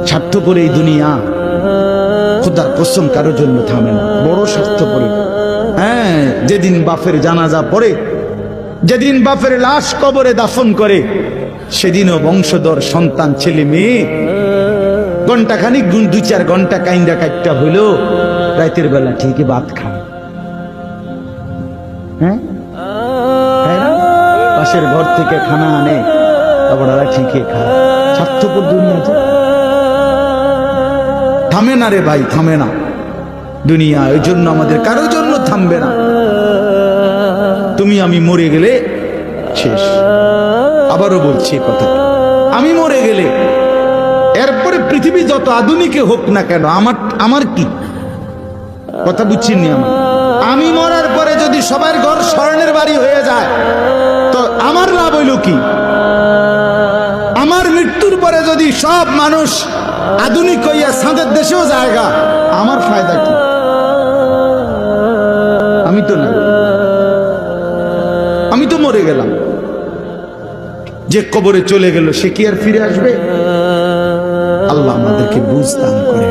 স্বার্থপর এই দুনিয়া, খোদার কসম কারোর জন্য থামে না, বড় স্বার্থপর। হ্যাঁ, যেদিন বাপের জানাজা পড়ে, যেদিন বাপের লাশ কবরে দাফন করে, সেদিনও বংশধর সন্তান ছেলে মেয়ে ঘন্টাখানিক 2-4 ঘন্টা কাইন্দা কাটটা হইলো, রাতের বেলা ঠিকই ভাত খায়। হ্যাঁ, পাশের ঘর থেকে খানা আনে, তারপর ঠিকই খায়। স্বার্থপর দুনিয়াতে থামে না রে ভাই, থামে না দুনিয়া। ওই জন্য আমাদের কারোর জন্য থামবে না। তুমি আমি মরে গেলে শেষ। আবারও বলছি কথা, আমি মরে গেলে এরপরে পৃথিবী যত আধুনিকে হোক না কেন, আমার কি কথা বুঝছিনি? আমি মরার পরে যদি সবার ঘর স্বর্ণের বাড়ি হয়ে যায়, তো আমার লাভ হইল কি? আমার মৃত্যুর পরে যদি সব মানুষ আধুনিক হইয়া সাঁদের দেশেও জায়গা, আমার ফায়দা কি? আমি তো না, আমি তো মরে গেলাম। যে কবরে চলে গেল সে কি আর ফিরে আসবে? আল্লাহ আমাদেরকে বুঝ দান করে।